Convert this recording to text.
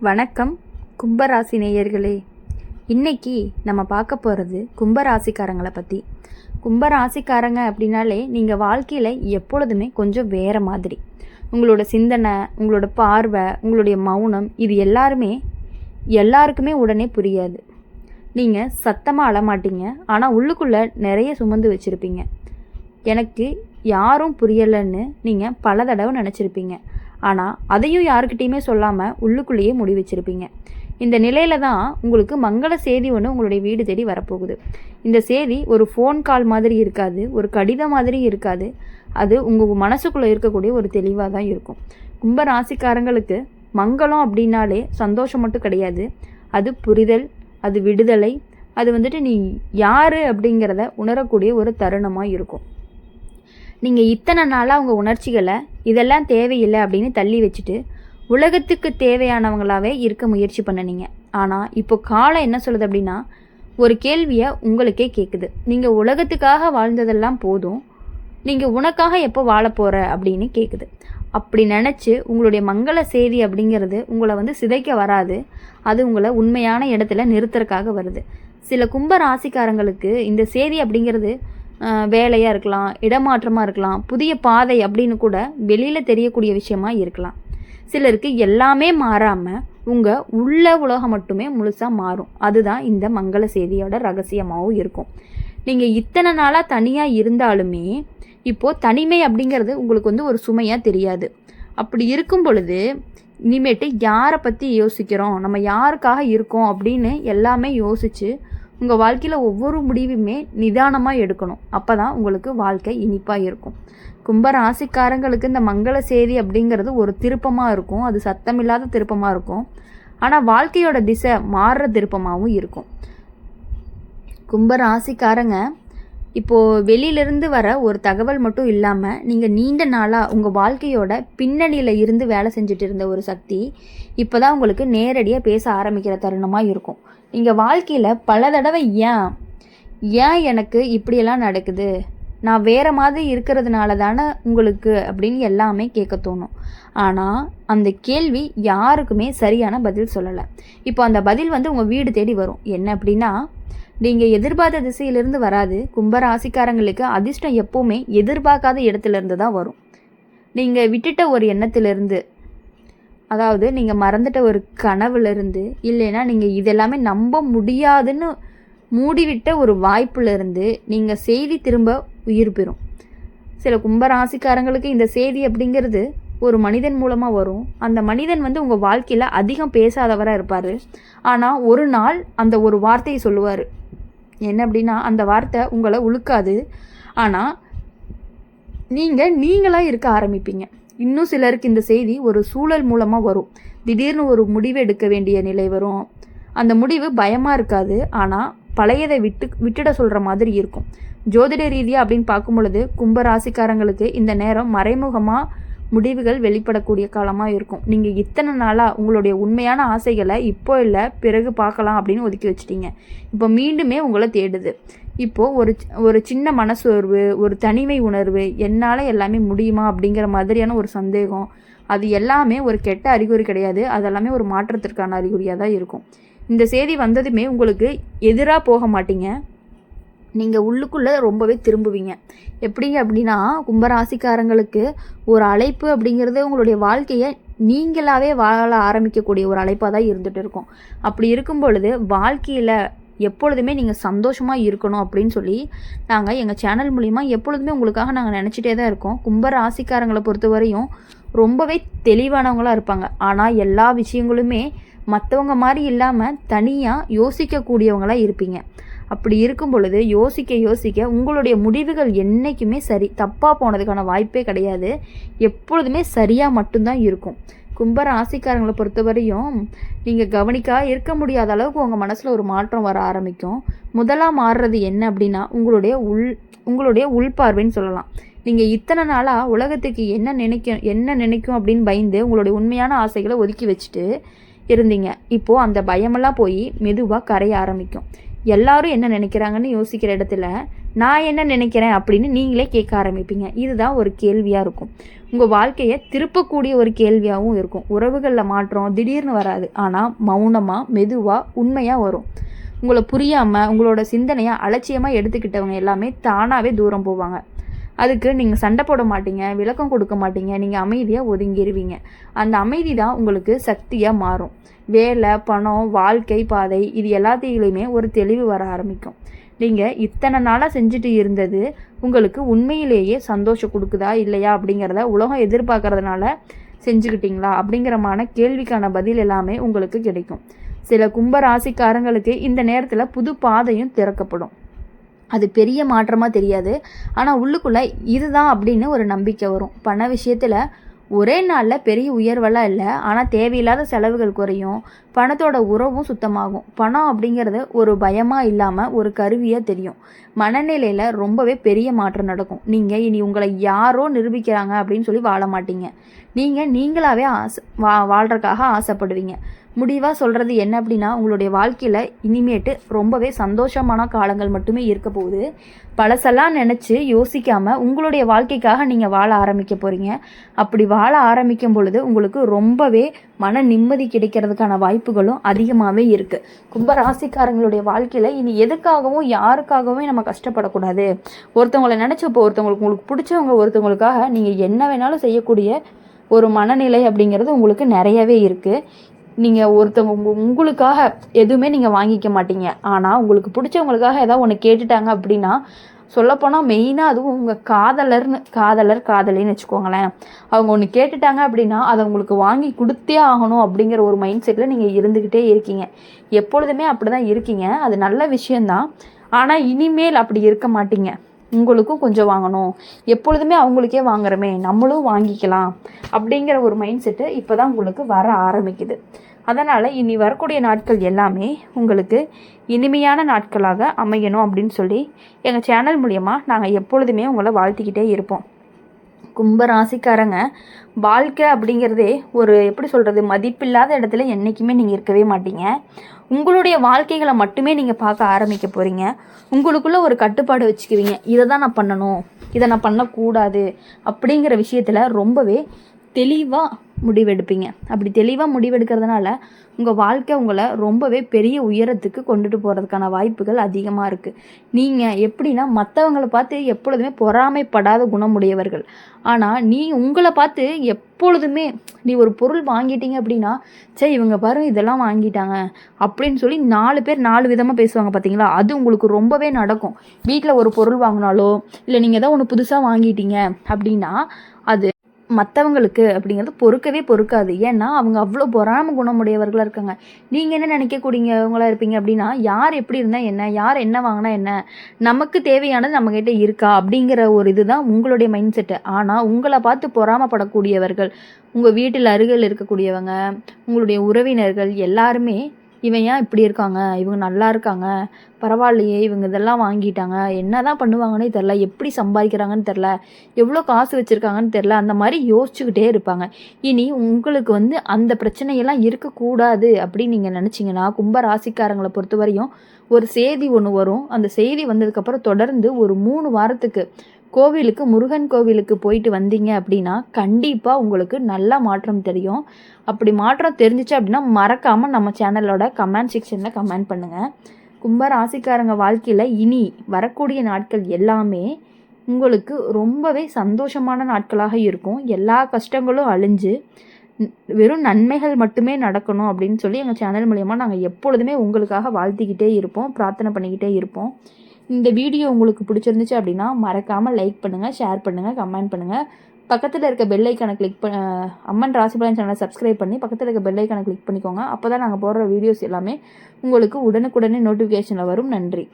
வணக்கம் கும்பராசி நேயர்களே. இன்னைக்கு நம்ம பார்க்க போகிறது கும்பராசிக்காரங்களை பற்றி. கும்பராசிக்காரங்க அப்படின்னாலே நீங்கள் வாழ்க்கையில் எப்பொழுதுமே கொஞ்சம் வேறு மாதிரி. உங்களோட சிந்தனை, உங்களோட பார்வை, உங்களுடைய மௌனம் இது எல்லாருக்குமே உடனே புரியாது. நீங்கள் சத்தமாக அழமாட்டீங்க, ஆனால் உள்ளுக்குள்ளே நிறைய சுமந்து வச்சுருப்பீங்க. எனக்கு யாரும் புரியலைன்னு நீங்கள் பல தடவை நினச்சிருப்பீங்க. ஆனால் அதையும் யாருக்கிட்டையுமே சொல்லாமல் உள்ளுக்குள்ளேயே முடி வச்சுருப்பீங்க. இந்த நிலையில தான் உங்களுக்கு மங்கள செய்தி ஒன்று உங்களுடைய வீடு தேடி வரப்போகுது. இந்த செய்தி ஒரு ஃபோன் கால் மாதிரி இருக்காது, ஒரு கடிதம் மாதிரி இருக்காது. அது உங்கள் மனசுக்குள்ளே இருக்கக்கூடிய ஒரு தெளிவாக தான் இருக்கும். கும்ப ராசிக்காரங்களுக்கு மங்களம் அப்படின்னாலே சந்தோஷம் மட்டும் கிடையாது, அது புரிதல், அது விடுதலை, அது நீ யார் அப்படிங்கிறத உணரக்கூடிய ஒரு தருணமாக இருக்கும். நீங்கள் இத்தனை நாளாக உங்கள் உணர்ச்சிகளை இதெல்லாம் தேவையில்லை அப்படின்னு தள்ளி வச்சுட்டு உலகத்துக்கு தேவையானவங்களாகவே இருக்க முயற்சி பண்ணினீங்க. ஆனால் இப்போ காலம் என்ன சொல்லுது அப்படின்னா, ஒரு கேள்வியை உங்களுக்கே கேட்குது. நீங்கள் உலகத்துக்காக வாழ்ந்ததெல்லாம் போதும், நீங்கள் உனக்காக எப்போ வாழ போகிற அப்படின்னு கேட்குது. அப்படி நினச்சி உங்களுடைய மங்கள செய்தி அப்படிங்கிறது உங்களை சிதைக்க வராது, அது உங்களை உண்மையான இடத்துல நிறுத்துறதுக்காக வருது. சில கும்ப ராசிக்காரங்களுக்கு இந்த செய்தி அப்படிங்கிறது வேலையாக இருக்கலாம், இடமாற்றமாக இருக்கலாம், புதிய பாதை அப்படின்னு கூட வெளியில் தெரியக்கூடிய விஷயமா இருக்கலாம். சிலருக்கு எல்லாமே மாறாமல் உங்கள் உள்ள உலகம் மட்டுமே முழுசாக மாறும். அதுதான் இந்த மங்கள செய்தியோட ரகசியமாகவும் இருக்கும். நீங்கள் இத்தனை நாளாக தனியாக இருந்தாலுமே இப்போது தனிமை அப்படிங்கிறது உங்களுக்கு ஒரு சுமையாக தெரியாது. அப்படி இருக்கும் பொழுது இனிமேட்டு யாரை பற்றி யோசிக்கிறோம், நம்ம யாருக்காக இருக்கோம் அப்படின்னு எல்லாமே யோசித்து உங்கள் வாழ்க்கையில் ஒவ்வொரு முடிவுமே நிதானமாக எடுக்கணும். அப்போ தான் உங்களுக்கு வாழ்க்கை இனிப்பாக இருக்கும். கும்ப ராசிக்காரங்களுக்கு இந்த மங்கள செய்தி அப்படிங்கிறது ஒரு திருப்பமாக இருக்கும். அது சத்தமில்லாத திருப்பமாக இருக்கும், ஆனால் வாழ்க்கையோட திசை மாறுற திருப்பமாகவும் இருக்கும். கும்ப ராசிக்காரங்க இப்போது வெளியிலேருந்து வர ஒரு தகவல் மட்டும் இல்லாமல் நீங்கள் நீண்ட நாளாக உங்கள் வாழ்க்கையோட பின்னணியில் இருந்து வேலை செஞ்சுட்டு இருந்த ஒரு சக்தி இப்போ தான் உங்களுக்கு நேரடியாக பேச ஆரம்பிக்கிற தருணமாக இருக்கும். நீங்கள் வாழ்க்கையில் பல தடவை ஏன் எனக்கு இப்படியெல்லாம் நடக்குது, நான் வேறு மாதிரி இருக்கிறதுனால தானே உங்களுக்கு அப்படின்னு எல்லாமே கேட்க தோணும். ஆனால் அந்த கேள்வி யாருக்குமே சரியான பதில் சொல்லலை. இப்போ அந்த பதில் உங்கள் வீடு தேடி வரும். என்ன அப்படின்னா, நீங்கள் எதிர்பார்த்த திசையிலிருந்து வராது. கும்ப ராசிக்காரங்களுக்கு அதிர்ஷ்டம் எப்போவுமே எதிர்பார்க்காத இடத்துலேருந்து தான் வரும். நீங்கள் விட்டுட்ட ஒரு எண்ணத்திலிருந்து, அதாவது நீங்கள் மறந்துட்ட ஒரு கனவுலேருந்து, இல்லைன்னா நீங்கள் இதெல்லாமே நம்ப முடியாதுன்னு மூடிவிட்ட ஒரு வாய்ப்புலேருந்து நீங்கள் செய்தி திரும்ப உயிர் பெறும். சில கும்ப ராசிக்காரங்களுக்கு இந்த செய்தி அப்படிங்கிறது ஒரு மனிதன் மூலமாக வரும். அந்த மனிதன் உங்கள் வாழ்க்கையில் அதிகம் பேசாதவராக இருப்பார். ஆனால் ஒரு நாள் அந்த ஒரு வார்த்தையை சொல்லுவார். என்ன அப்படின்னா, அந்த வார்த்தை உங்களை உழுக்காது, ஆனால் நீங்களாக இருக்க ஆரம்பிப்பீங்க. இன்னும் சிலருக்கு இந்த செய்தி ஒரு சூழல் மூலமாக வரும். திடீர்னு ஒரு முடிவு எடுக்க வேண்டிய நிலை வரும். அந்த முடிவு பயமாக இருக்காது, ஆனால் பழையதை விட்டுட சொல்கிற மாதிரி இருக்கும். ஜோதிட ரீதியாக அப்படின்னு பார்க்கும் பொழுது கும்ப ராசிக்காரங்களுக்கு இந்த நேரம் மறைமுகமாக முடிவுகள் வெளிப்படக்கூடிய காலமாக இருக்கும். நீங்கள் இத்தனை நாளாக உங்களுடைய உண்மையான ஆசைகளை இப்போ இல்லை பிறகு பார்க்கலாம் அப்படின்னு ஒதுக்கி வச்சிட்டீங்க. இப்போ மீண்டுமே உங்களை தேடுது. இப்போது ஒரு சின்ன மனசோர்வு, ஒரு தனிமை உணர்வு, என்னால் எல்லாமே முடியுமா அப்படிங்கிற மாதிரியான ஒரு சந்தேகம், அது எல்லாமே ஒரு கெட்ட அறிகுறி கிடையாது. அதெல்லாமே ஒரு மாற்றத்திற்கான அறிகுறியாக தான் இருக்கும். இந்த செய்தி வந்ததுமே உங்களுக்கு எதிராக போக மாட்டீங்க, நீங்கள் உள்ளுக்குள்ளே ரொம்பவே திரும்புவீங்க. எப்படி அப்படின்னா, கும்பராசிக்காரங்களுக்கு ஒரு அழைப்பு அப்படிங்கிறது உங்களுடைய வாழ்க்கையை நீங்களாகவே வாழ ஆரம்பிக்கக்கூடிய ஒரு அழைப்பாக தான் இருந்துகிட்டு இருக்கும். அப்படி இருக்கும் பொழுது வாழ்க்கையில் எப்பொழுதுமே நீங்கள் சந்தோஷமாக இருக்கணும் அப்படின்னு சொல்லி நாங்கள் எங்கள் சேனல் மூலிமா எப்பொழுதுமே உங்களுக்காக நாங்கள் நினச்சிட்டே தான் இருக்கோம். கும்ப ராசிக்காரங்களை பொறுத்தவரையும் ரொம்பவே தெளிவானவங்களாக இருப்பாங்க. ஆனால் எல்லா விஷயங்களுமே மற்றவங்க மாதிரி இல்லாமல் தனியாக யோசிக்கக்கூடியவங்களாக இருப்பீங்க. அப்படி இருக்கும் பொழுது யோசிக்க உங்களுடைய முடிவுகள் என்றைக்குமே தப்பாக போனதுக்கான வாய்ப்பே கிடையாது. எப்பொழுதுமே சரியாக மட்டும்தான் இருக்கும். கும்ப ராசிக்காரங்களை பொறுத்தவரையும் நீங்கள் கவனிக்காக இருக்க முடியாத அளவுக்கு உங்கள் மனசில் ஒரு மாற்றம் வர ஆரம்பிக்கும். முதலாக மாறுறது என்ன அப்படின்னா, உங்களுடைய உள்பார்வைன்னு சொல்லலாம். நீங்கள் இத்தனை நாளாக உலகத்துக்கு என்ன நினைக்கும் அப்படின்னு பயந்து உங்களுடைய உண்மையான ஆசைகளை ஒதுக்கி வச்சுட்டு இருந்தீங்க. இப்போது அந்த பயமெல்லாம் போய் மெதுவாக கரைய ஆரம்பிக்கும். எல்லாரும் என்ன நினைக்கிறாங்கன்னு யோசிக்கிற இடத்துல நான் என்ன நினைக்கிறேன் அப்படின்னு நீங்களே கேட்க ஆரம்பிப்பீங்க. இதுதான் ஒரு கேள்வியாக இருக்கும். உங்கள் வாழ்க்கையை திருப்பக்கூடிய ஒரு கேள்வியாகவும் இருக்கும். உறவுகளில் மாற்றம் திடீர்னு வராது, ஆனால் மௌனமாக மெதுவாக உண்மையாக வரும். உங்களை புரியாமல் உங்களோட சிந்தனையை அலட்சியமாக எடுத்துக்கிட்டவங்க எல்லாமே தானாகவே தூரம் போவாங்க. அதுக்கு நீங்கள் சண்டை போட மாட்டீங்க, விளக்கம் கொடுக்க மாட்டீங்க, நீங்கள் அமைதியாக ஒதுங்கிடுவீங்க. அந்த அமைதி தான் உங்களுக்கு சக்தியாக மாறும். வேலை, பணம், வாழ்க்கை பாதை இது எல்லாத்தையுமே ஒரு தெளிவு வர ஆரம்பிக்கும். நீங்கள் இத்தனை நாளாக செஞ்சுட்டு இருந்தது உங்களுக்கு உண்மையிலேயே சந்தோஷம் கொடுக்குதா இல்லையா அப்படிங்கிறத உலகம் எதிர்பார்க்கறதுனால செஞ்சுக்கிட்டீங்களா அப்படிங்கிறமான கேள்விக்கான பதில் எல்லாமே உங்களுக்கு கிடைக்கும். சில கும்பராசிக்காரங்களுக்கு இந்த நேரத்தில் புது பாதையும் திறக்கப்படும். அது பெரிய மாற்றமாக தெரியாது, ஆனால் உள்ளுக்குள்ளே இதுதான் அப்படின்னு ஒரு நம்பிக்கை வரும். பண விஷயத்தில் ஒரே நாளில் பெரிய உயர்வெல்லாம் இல்லை, ஆனால் தேவையில்லாத செலவுகள் குறையும், பணத்தோட உறவும் சுத்தமாகும். பணம் அப்படிங்கிறது ஒரு பயமாக இல்லாமல் ஒரு கருவியாக தெரியும். மனநிலையில் ரொம்பவே பெரிய மாற்றம் நடக்கும். நீங்கள் இனி உங்களை யாரோ நிரூபிக்கிறாங்க அப்படின்னு சொல்லி வாழ மாட்டீங்க. நீங்களாகவே வாழ்கிறதுக்காக ஆசைப்படுவீங்க. முடிவாக சொல்கிறது என்ன அப்படின்னா, உங்களுடைய வாழ்க்கையில் இனிமேட்டு ரொம்பவே சந்தோஷமான காலங்கள் மட்டுமே இருக்க போகுது. பழசெல்லாம் நினச்சி யோசிக்காமல் உங்களுடைய வாழ்க்கைக்காக நீங்கள் வாழ ஆரம்பிக்க போகிறீங்க. அப்படி வாழ ஆரம்பிக்கும் பொழுது உங்களுக்கு ரொம்பவே மன நிம்மதி கிடைக்கிறதுக்கான வாய்ப்புகளும் அதிகமாகவே இருக்குது. கும்பராசிக்காரங்களுடைய வாழ்க்கையில் இனி எதுக்காகவும் யாருக்காகவும் நம்ம கஷ்டப்படக்கூடாது. ஒருத்தவங்களை நினச்சப்போ உங்களுக்கு பிடிச்சவங்க ஒருத்தவங்களுக்காக நீங்கள் என்ன வேணாலும் செய்யக்கூடிய ஒரு மனநிலை அப்படிங்கிறது உங்களுக்கு நிறையவே இருக்குது. நீங்கள் ஒருத்தவங்க உங்களுக்காக எதுவுமே நீங்கள் வாங்கிக்க மாட்டீங்க, ஆனால் உங்களுக்கு பிடிச்சவங்களுக்காக ஏதாவது ஒன்று கேட்டுட்டாங்க அப்படின்னா, சொல்லப்போனால் மெயினாக அதுவும் உங்கள் காதலின்னு வச்சுக்கோங்களேன். அவங்க ஒன்று கேட்டுட்டாங்க அப்படின்னா அதை உங்களுக்கு வாங்கி கொடுத்தே ஆகணும் அப்படிங்கிற ஒரு மைண்ட் செட்டில் நீங்கள் இருந்துக்கிட்டே இருக்கீங்க. எப்பொழுதுமே அப்படி தான் இருக்கீங்க. அது நல்ல விஷயந்தான், ஆனால் இனிமேல் அப்படி இருக்க மாட்டீங்க. உங்களுக்கும் கொஞ்சம் வாங்கணும், எப்பொழுதுமே அவங்களுக்கே வாங்குறமே நம்மளும் வாங்கிக்கலாம் அப்படிங்கிற ஒரு மைண்ட் செட்டு இப்போ தான் உங்களுக்கு வர ஆரம்பிக்குது. அதனால் இனி வரக்கூடிய நாட்கள் எல்லாமே உங்களுக்கு இனிமையான நாட்களாக அமையணும் அப்படின்னு சொல்லி எங்கள் சேனல் மூலியமாக நாங்கள் எப்பொழுதுமே உங்களை வாழ்த்திக்கிட்டே இருப்போம். கும்பராசிக்காரங்க வாழ்க்கை அப்படிங்கிறதே ஒரு எப்படி சொல்கிறது, மதிப்பில்லாத இடத்துல என்றைக்குமே நீங்கள் இருக்கவே மாட்டீங்க. உங்களுடைய வாழ்க்கைகளை மட்டுமே நீங்கள் பார்க்க ஆரம்பிக்க போகிறீங்க. உங்களுக்குள்ளே ஒரு கட்டுப்பாடு வச்சுக்குவீங்க. இதை தான் நான் பண்ணணும், இதை நான் பண்ணக்கூடாது அப்படிங்கிற விஷயத்தில் ரொம்பவே தெளிவாக முடிவெடுப்பீங்க. அப்படி தெளிவாக முடிவெடுக்கிறதுனால உங்கள் வாழ்க்கை உங்களை ரொம்பவே பெரிய உயரத்துக்கு கொண்டுட்டு போகிறதுக்கான வாய்ப்புகள் அதிகமாக இருக்குது. நீங்கள் எப்படின்னா மற்றவங்களை பார்த்து எப்பொழுதுமே பொறாமைப்படாத குணமுடையவர்கள். ஆனால் உங்களை பார்த்து எப்பொழுதுமே நீ ஒரு பொருள் வாங்கிட்டீங்க அப்படின்னா, சரி இவங்க பாரு இதெல்லாம் வாங்கிட்டாங்க அப்படின்னு சொல்லி 4 பேர் 4 விதமாக பேசுவாங்க பார்த்தீங்களா? அது உங்களுக்கு ரொம்பவே நடக்கும். வீட்டில் ஒரு பொருள் வாங்கினாலோ இல்லை நீங்கள் ஏதாவது ஒன்று புதுசாக வாங்கிட்டீங்க அப்படின்னா அது மற்றவங்களுக்கு அப்படிங்கிறது பொறுக்காது. ஏன்னா அவங்க அவ்வளோ பொறாம குணமுடையவர்களாக இருக்காங்க. நீங்கள் என்ன நினைக்கக்கூடியவங்களா இருப்பீங்க அப்படின்னா, யார் எப்படி இருந்தால் என்ன, யார் என்ன வாங்கினா என்ன, நமக்கு தேவையானது நம்மக்கிட்ட இருக்கா அப்படிங்கிற ஒரு இதுதான் உங்களுடைய மைண்ட் செட்டு. ஆனால் உங்களை பார்த்து பொறாமப்படக்கூடியவர்கள் உங்கள் வீட்டில் அருகில் இருக்கக்கூடியவங்க, உங்களுடைய உறவினர்கள் எல்லாருமே இவன் ஏன் இப்படி இருக்காங்க, இவங்க நல்லா இருக்காங்க, பரவாயில்லையே இவங்க இதெல்லாம் வாங்கிட்டாங்க, என்ன தான் பண்ணுவாங்கன்னே தெரில, எப்படி சம்பாதிக்கிறாங்கன்னு தெரில, எவ்வளோ காசு வச்சுருக்காங்கன்னு தெரில, அந்த மாதிரி யோசிச்சுக்கிட்டே இருப்பாங்க. இனி உங்களுக்கு அந்த பிரச்சனையெல்லாம் இருக்கக்கூடாது அப்படின்னு நீங்கள் நினச்சிங்கன்னா, கும்ப ராசிக்காரங்களை பொறுத்த வரையும் ஒரு செய்தி ஒன்று வரும். அந்த செய்தி வந்ததுக்கப்புறம் தொடர்ந்து ஒரு 3 வாரத்துக்கு முருகன் கோவிலுக்கு போயிட்டு வந்தீங்க அப்படின்னா கண்டிப்பாக உங்களுக்கு நல்ல மாற்றம் தெரியும். அப்படி மாற்றம் தெரிஞ்சிச்சு அப்படின்னா மறக்காமல் நம்ம சேனலோட கமெண்ட் செக்ஷனில் கமெண்ட் பண்ணுங்கள். கும்ப ராசிக்காரங்க வாழ்க்கையில் இனி வரக்கூடிய நாட்கள் எல்லாமே உங்களுக்கு ரொம்பவே சந்தோஷமான நாட்களாக இருக்கும். எல்லா கஷ்டங்களும் அழிஞ்சு வெறும் நன்மைகள் மட்டுமே நடக்கணும் அப்படின்னு சொல்லி எங்கள் சேனல் மூலயமா நாங்கள் எப்பொழுதுமே உங்களுக்காக வாழ்த்திக்கிட்டே இருப்போம், பிரார்த்தனை பண்ணிக்கிட்டே இருப்போம். இந்த வீடியோ உங்களுக்கு பிடிச்சிருந்துச்சு அப்படின்னா மறக்காமல் லைக் பண்ணுங்கள், ஷேர் பண்ணுங்கள், கமெண்ட் பண்ணுங்கள். பக்கத்தில் இருக்க பெல் ஐக்கானை கிளிக் அம்மன் ராசிபலன் சேனலை சப்ஸ்கிரைப் பண்ணி பக்கத்தில் இருக்க பெல் ஐக்கானை கிளிக் பண்ணிக்கோங்க. அப்போ தான் நாங்கள் போடுற வீடியோஸ் எல்லாமே உங்களுக்கு உடனுக்குடனே நோட்டிஃபிகேஷனில் வரும். நன்றி.